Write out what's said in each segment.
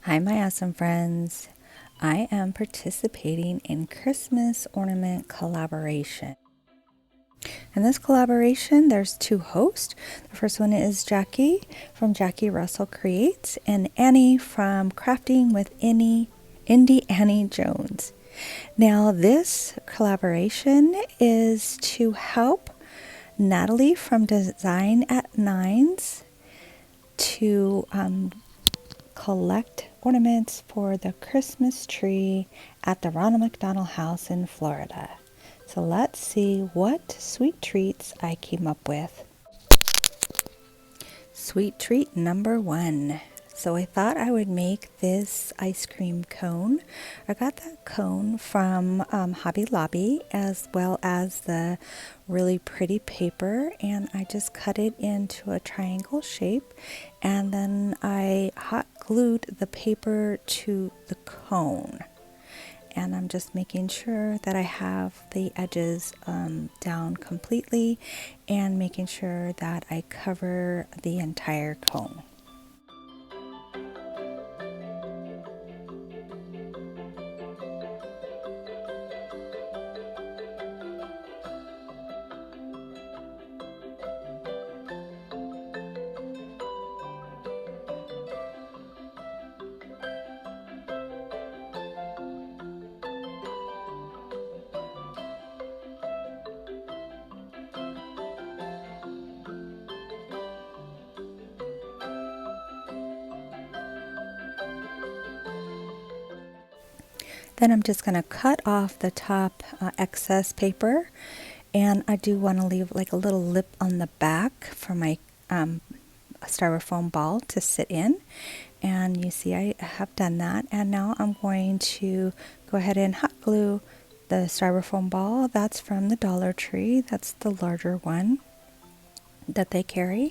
Hi, my awesome friends. I am participating in Christmas ornament collaboration. In this collaboration, there's two hosts. The first one is Jackie from Jackie Russell Creates and Annie from Crafting with Indie Annie Jones. Now, this collaboration is to help Natalie from Design at Nines to collect ornaments for the Christmas tree at the Ronald McDonald House in Florida. So let's see what sweet treats I came up with. Sweet treat number one. So I thought I would make this ice cream cone. I got that cone from Hobby Lobby as well as the really pretty paper, and I just cut it into a triangle shape, and then I hot glued the paper to the cone. And I'm just making sure that I have the edges down completely and making sure that I cover the entire cone. Then I'm just going to cut off the top excess paper, and I do want to leave like a little lip on the back for my styrofoam ball to sit in. And you see I have done that, and now I'm going to go ahead and hot glue the styrofoam ball. That's from the Dollar Tree. That's the larger one that they carry.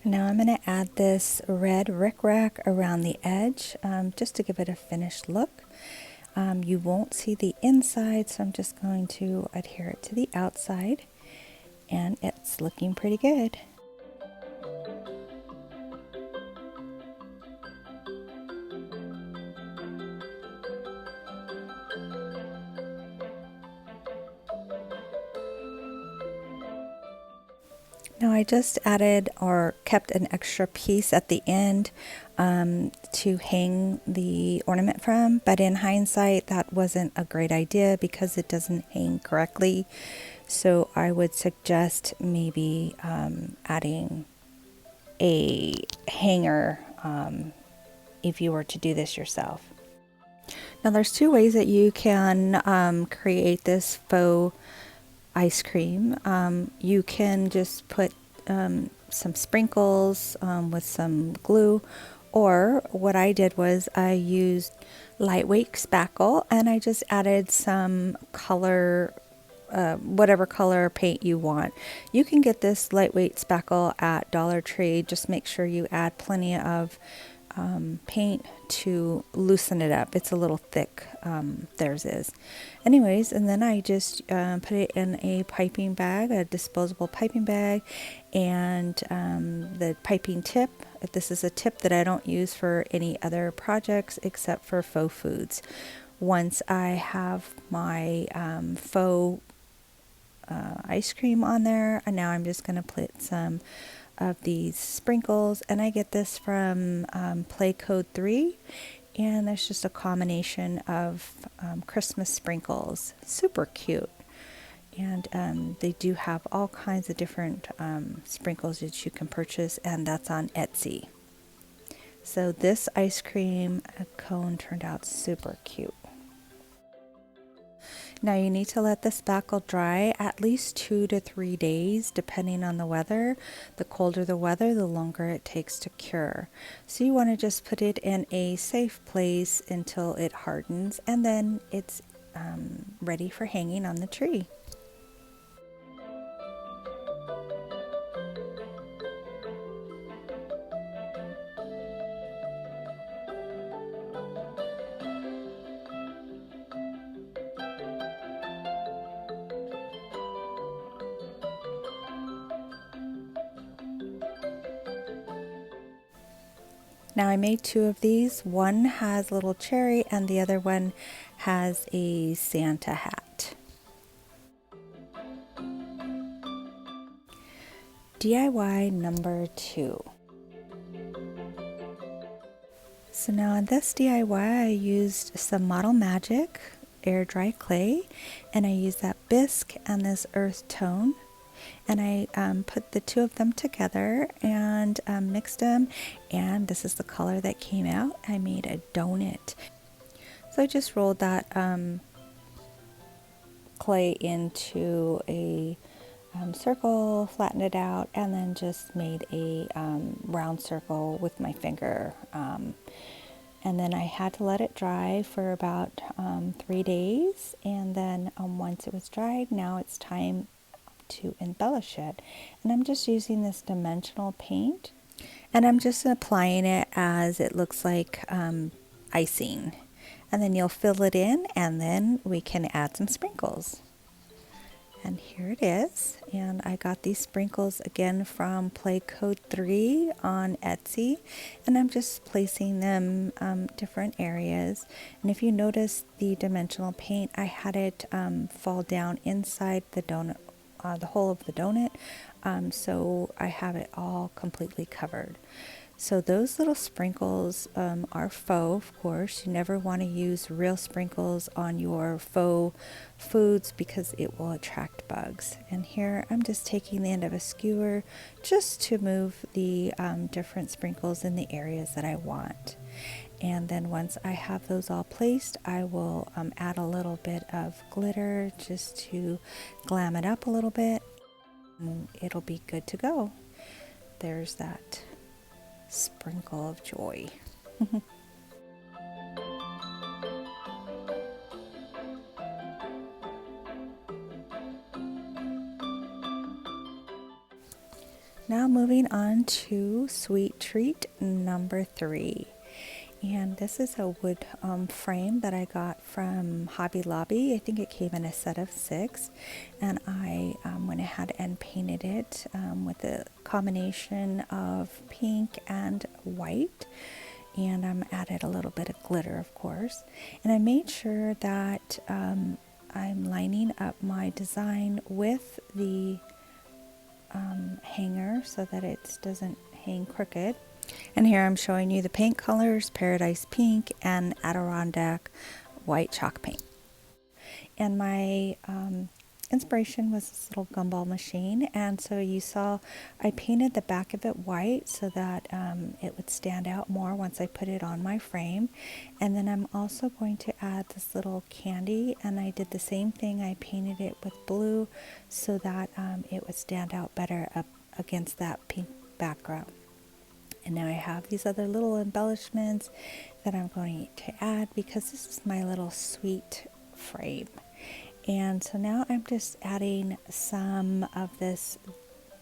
Now I'm going to add this red rickrack around the edge just to give it a finished look. You won't see the inside, so I'm just going to adhere it to the outside, and it's looking pretty good. Now I just added or kept an extra piece at the end to hang the ornament from, but in hindsight that wasn't a great idea because it doesn't hang correctly. So I would suggest maybe adding a hanger if you were to do this yourself. Now there's two ways that you can create this faux ice cream. You can just put some sprinkles with some glue, or what I did was I used lightweight spackle and I just added some color, whatever color paint you want. You can get this lightweight spackle at Dollar Tree. Just make sure you add plenty of paint to loosen it up. It's a little thick, theirs is. Anyways, and then I just put it in a piping bag, a disposable piping bag, and the piping tip. This is a tip that I don't use for any other projects except for faux foods. Once I have my faux ice cream on there, and now I'm just going to put some of these sprinkles, and I get this from Play Code 3, and there's just a combination of Christmas sprinkles. Super cute. And they do have all kinds of different sprinkles that you can purchase, and that's on Etsy. So this ice cream cone turned out super cute. Now you need to let the spackle dry at least 2 to 3 days depending on the weather. The colder the weather, the longer it takes to cure. So you want to just put it in a safe place until it hardens, and then it's ready for hanging on the tree. Now I made two of these. One has a little cherry and the other one has a Santa hat. DIY number 2. So now on this DIY I used some Model Magic air dry clay, and I used that bisque and this earth tone, and I put the two of them together and mixed them, and this is the color that came out. I made a donut. So I just rolled that clay into a circle, flattened it out, and then just made a round circle with my finger. And then I had to let it dry for about 3 days, and then once it was dried, now it's time to embellish it. And I'm just using this dimensional paint, and I'm just applying it as it looks like icing. And then you'll fill it in, and then we can add some sprinkles. And here it is, and I got these sprinkles again from Play Code 3 on Etsy, and I'm just placing them different areas. And if you notice the dimensional paint, I had it fall down inside the donut, the hole of the donut, so I have it all completely covered. So those little sprinkles are faux, of course. You never want to use real sprinkles on your faux foods because it will attract bugs. And here I'm just taking the end of a skewer just to move the different sprinkles in the areas that I want. And then once I have those all placed, I will add a little bit of glitter just to glam it up a little bit, and it'll be good to go. There's that sprinkle of joy. Now moving on to sweet treat number 3. And this is a wood frame that I got from Hobby Lobby. I think it came in a set of 6, and I went ahead and painted it with a combination of pink and white, and added a little bit of glitter, of course. And I made sure that I'm lining up my design with the hanger so that it doesn't hang crooked. And here I'm showing you the paint colors: Paradise Pink and Adirondack White Chalk Paint. And my inspiration was this little Gumball machine, and so you saw I painted the back of it white so that it would stand out more once I put it on my frame. And then I'm also going to add this little candy, and I did the same thing. I painted it with blue so that it would stand out better up against that pink background. And now I have these other little embellishments that I'm going to add because this is my little sweet frame. And so now I'm just adding some of this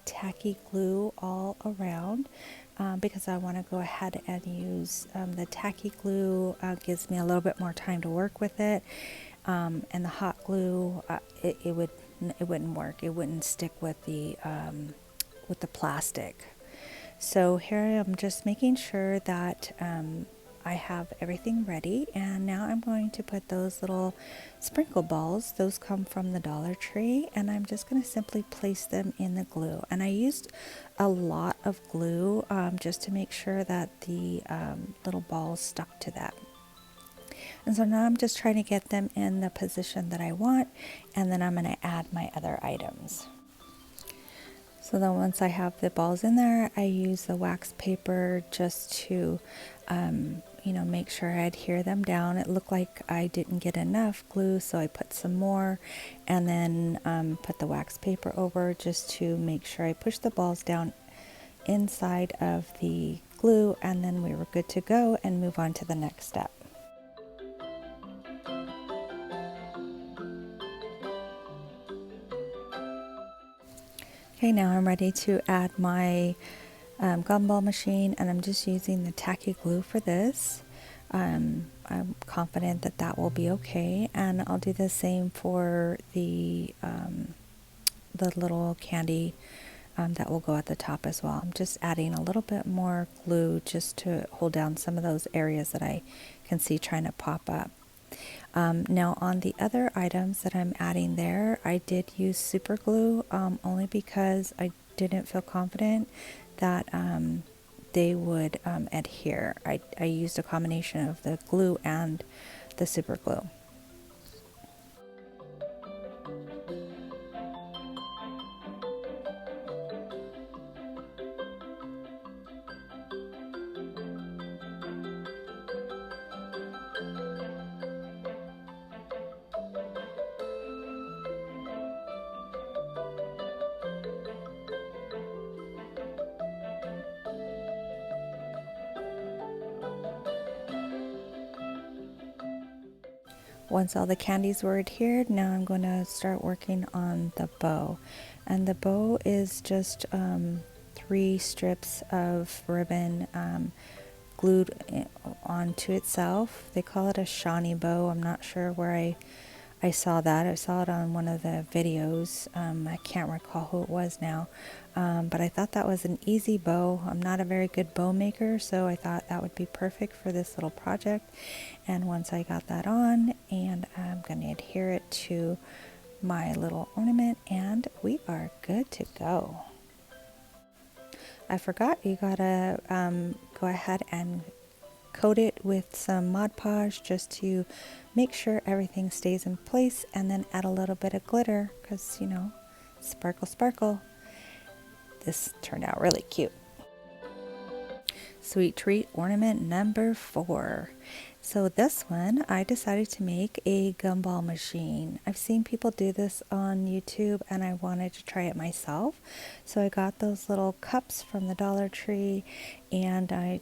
tacky glue all around because I want to go ahead and use the tacky glue. Gives me a little bit more time to work with it, and the hot glue it wouldn't work. It wouldn't stick with the plastic. So here I am just making sure that I have everything ready, and now I'm going to put those little sprinkle balls. Those come from the Dollar Tree, and I'm just going to simply place them in the glue. And I used a lot of glue just to make sure that the little balls stuck to that. And so now I'm just trying to get them in the position that I want, and then I'm going to add my other items. So then once I have the balls in there, I use the wax paper just to, make sure I adhere them down. It looked like I didn't get enough glue, so I put some more, and then put the wax paper over just to make sure I push the balls down inside of the glue, and then we were good to go and move on to the next step. Okay, now I'm ready to add my gumball machine, and I'm just using the tacky glue for this. I'm confident that that will be okay, and I'll do the same for the little candy that will go at the top as well. I'm just adding a little bit more glue just to hold down some of those areas that I can see trying to pop up. Now on the other items that I'm adding there, I did use super glue only because I didn't feel confident that they would adhere. I used a combination of the glue and the super glue. Once all the candies were adhered, now I'm going to start working on the bow. And the bow is just 3 strips of ribbon glued onto itself. They call it a shawny bow. I'm not sure where I saw that. I saw it on one of the videos. I can't recall who it was now. But I thought that was an easy bow. I'm not a very good bow maker, so I thought that would be perfect for this little project. And once I got that on, and I'm going to adhere it to my little ornament, and we are good to go. I forgot, you gotta go ahead and coat it with some Mod Podge just to make sure everything stays in place, and then add a little bit of glitter because, you know, sparkle sparkle. This turned out really cute. Sweet treat ornament number 4. So this one, I decided to make a gumball machine. I've seen people do this on YouTube and I wanted to try it myself. So I got those little cups from the Dollar Tree, and I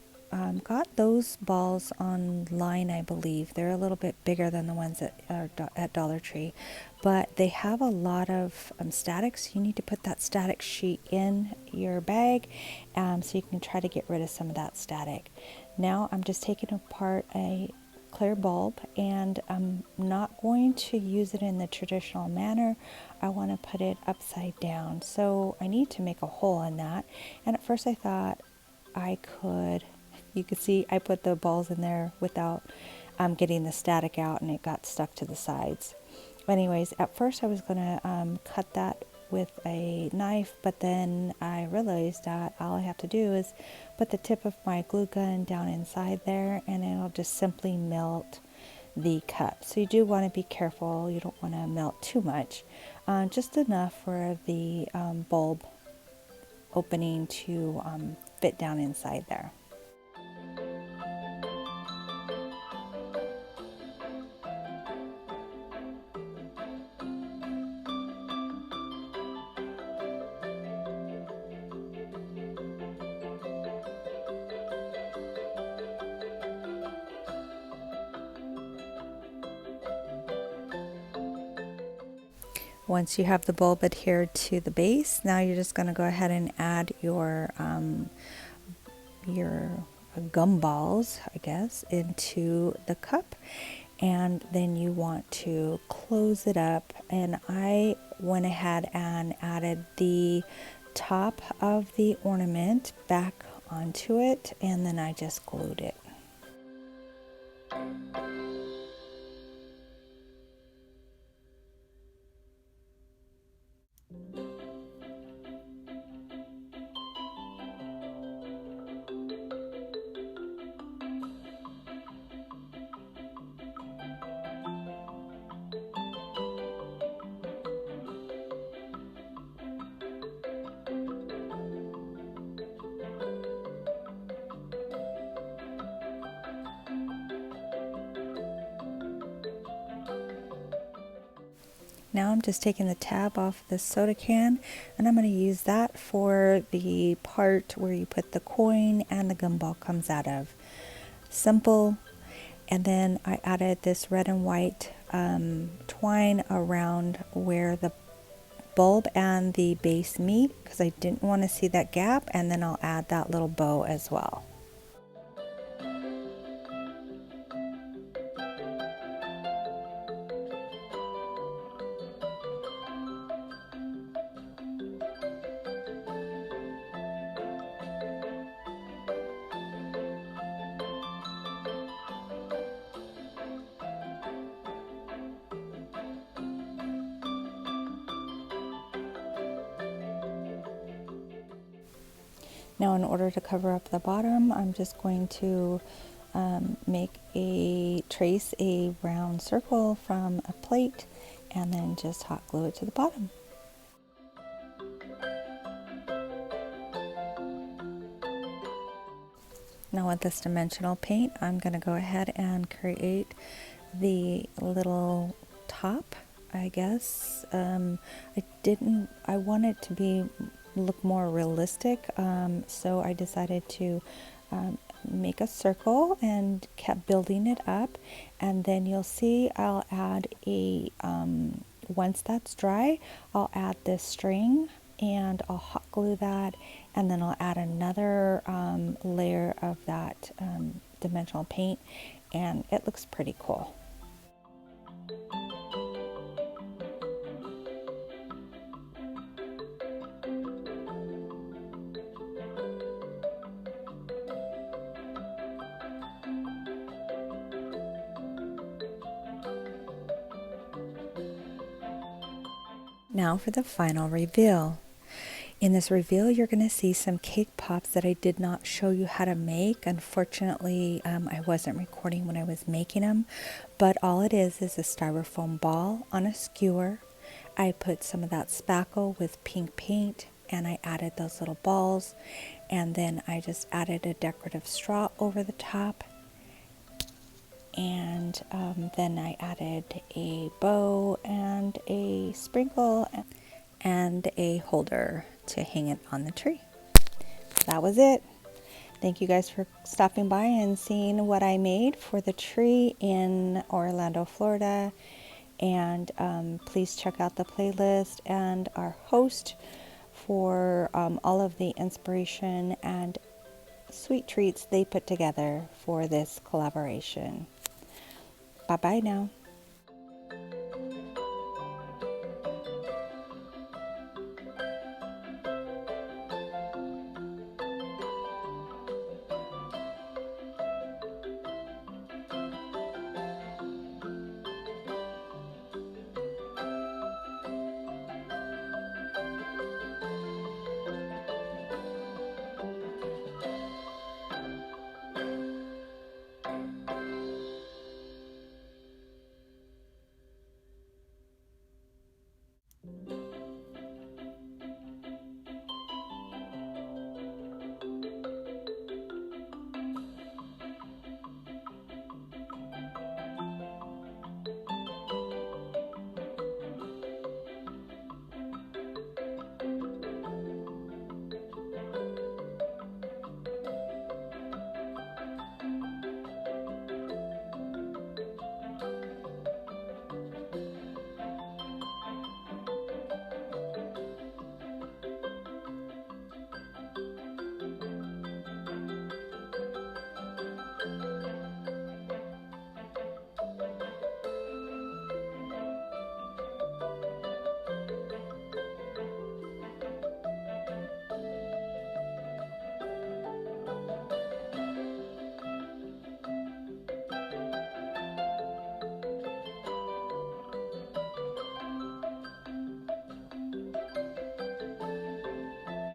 got those balls online, I believe. They're a little bit bigger than the ones that are at Dollar Tree, but they have a lot of statics. You need to put that static sheet in your bag so you can try to get rid of some of that static. Now I'm just taking apart a clear bulb, and I'm not going to use it in the traditional manner. I want to put it upside down, so I need to make a hole in that. And at first I thought I could, you could see I put the balls in there without getting the static out, and it got stuck to the sides. Anyways, at first I was going to cut that with a knife, but then I realized that all I have to do is put the tip of my glue gun down inside there, and it'll just simply melt the cup. So you do want to be careful. You don't want to melt too much, just enough for the bulb opening to fit down inside there. Once you have the bulb adhered to the base, now you're just going to go ahead and add your gumballs, I guess, into the cup, and then you want to close it up. And I went ahead and added the top of the ornament back onto it, and then I just glued it. Now I'm just taking the tab off the soda can, and I'm going to use that for the part where you put the coin and the gumball comes out of. Simple. And then I added this red and white twine around where the bulb and the base meet, because I didn't want to see that gap, and then I'll add that little bow as well. Now in order to cover up the bottom, I'm just going to trace a round circle from a plate and then just hot glue it to the bottom. Now with this dimensional paint, I'm going to go ahead and create the little top, I guess. I want it to look more realistic, so I decided to make a circle and kept building it up. And then you'll see I'll add once that's dry, I'll add this string and I'll hot glue that, and then I'll add another layer of that dimensional paint, and it looks pretty cool. Now for the final reveal. In this reveal, you're going to see some cake pops that I did not show you how to make. Unfortunately, I wasn't recording when I was making them, but all it is a styrofoam ball on a skewer. I put some of that spackle with pink paint, and I added those little balls, and then I just added a decorative straw over the top, and then I added a bow and a sprinkle and a holder to hang it on the tree. That was it. Thank you guys for stopping by and seeing what I made for the tree in Orlando, Florida. And please check out the playlist and our host for all of the inspiration and sweet treats they put together for this collaboration. Bye bye now.